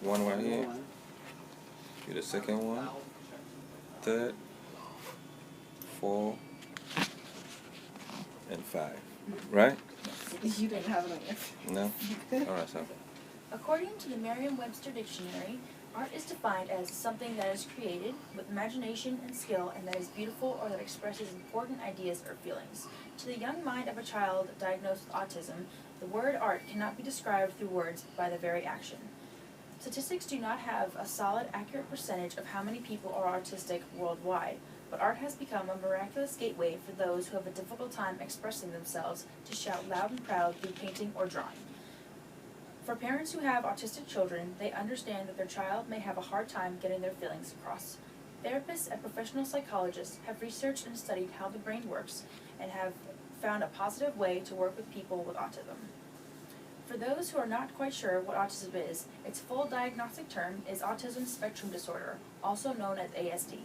One right here. Get the second one. Third. 4 and 5. Right? You didn't have it on your. No? Alright, so. According to the Merriam-Webster Dictionary, art is defined as something that is created with imagination and skill and that is beautiful or that expresses important ideas or feelings. To the young mind of a child diagnosed with autism, the word art cannot be described through words by the very action. Statistics do not have a solid, accurate percentage of how many people are autistic worldwide, but art has become a miraculous gateway for those who have a difficult time expressing themselves to shout loud and proud through painting or drawing. For parents who have autistic children, they understand that their child may have a hard time getting their feelings across. Therapists and professional psychologists have researched and studied how the brain works and have found a positive way to work with people with autism. For those who are not quite sure what autism is, its full diagnostic term is autism spectrum disorder, also known as ASD.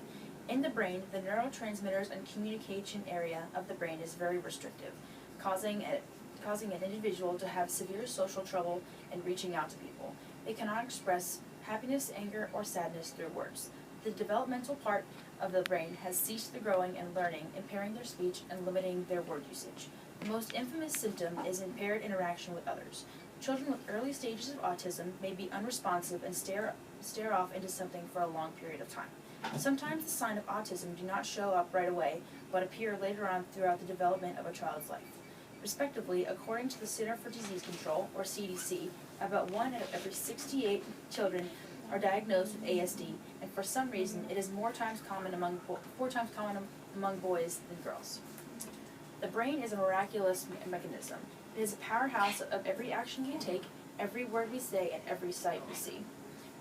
In the brain, the neurotransmitters and communication area of the brain is very restrictive, causing an individual to have severe social trouble in reaching out to people. They cannot express happiness, anger, or sadness through words. The developmental part of the brain has ceased the growing and learning, impairing their speech and limiting their word usage. The most infamous symptom is impaired interaction with others. Children with early stages of autism may be unresponsive and stare off into something for a long period of time. Sometimes the signs of autism do not show up right away, but appear later on throughout the development of a child's life. Respectively, according to the Center for Disease Control, or CDC, about 1 out of every 68 children are diagnosed with ASD, and for some reason it is 4 times common among boys than girls. The brain is a miraculous mechanism. It is a powerhouse of every action we take, every word we say, and every sight we see.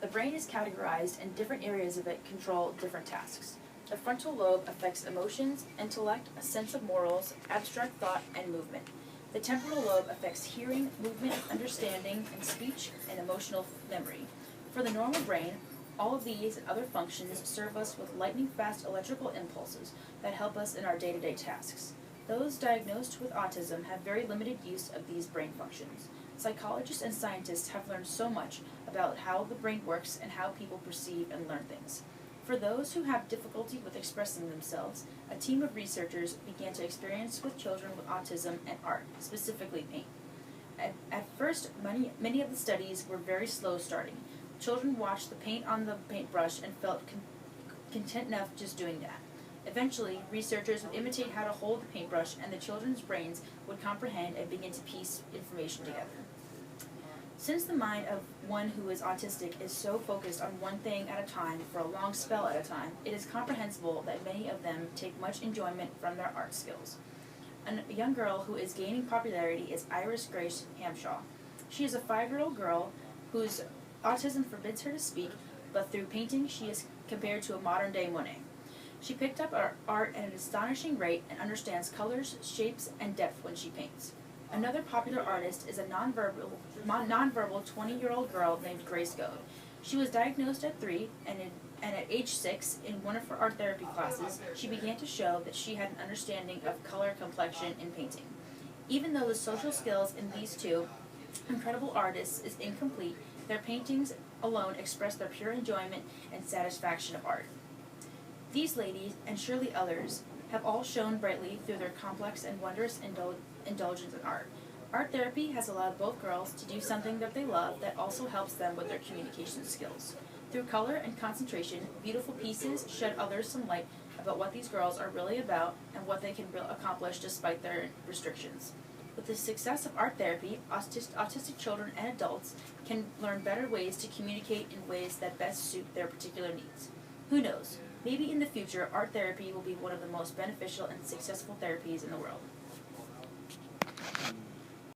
The brain is categorized, and different areas of it control different tasks. The frontal lobe affects emotions, intellect, a sense of morals, abstract thought, and movement. The temporal lobe affects hearing, movement, understanding, and speech, and emotional memory. For the normal brain, all of these and other functions serve us with lightning-fast electrical impulses that help us in our day-to-day tasks. Those diagnosed with autism have very limited use of these brain functions. Psychologists and scientists have learned so much about how the brain works and how people perceive and learn things. For those who have difficulty with expressing themselves, a team of researchers began to experiment with children with autism and art, specifically paint. At first, many of the studies were very slow starting. Children watched the paint on the paintbrush and felt content enough just doing that. Eventually, researchers would imitate how to hold the paintbrush, and the children's brains would comprehend and begin to piece information together. Since the mind of one who is autistic is so focused on one thing at a time for a long spell at a time, it is comprehensible that many of them take much enjoyment from their art skills. A young girl who is gaining popularity is Iris Grace Hamshaw. She is a 5-year-old girl whose autism forbids her to speak, but through painting she is compared to a modern-day Monet. She picked up art at an astonishing rate and understands colors, shapes, and depth when she paints. Another popular artist is a nonverbal 20-year-old girl named Grace Goad. She was diagnosed at 3, and at age 6, in one of her art therapy classes, she began to show that she had an understanding of color, complexion, and painting. Even though the social skills in these two incredible artists is incomplete, their paintings alone express their pure enjoyment and satisfaction of art. These ladies, and surely others, have all shone brightly through their complex and wondrous indulgence in art. Art therapy has allowed both girls to do something that they love that also helps them with their communication skills. Through color and concentration, beautiful pieces shed others some light about what these girls are really about and what they can accomplish despite their restrictions. With the success of art therapy, autistic children and adults can learn better ways to communicate in ways that best suit their particular needs. Who knows? Maybe in the future, art therapy will be one of the most beneficial and successful therapies in the world.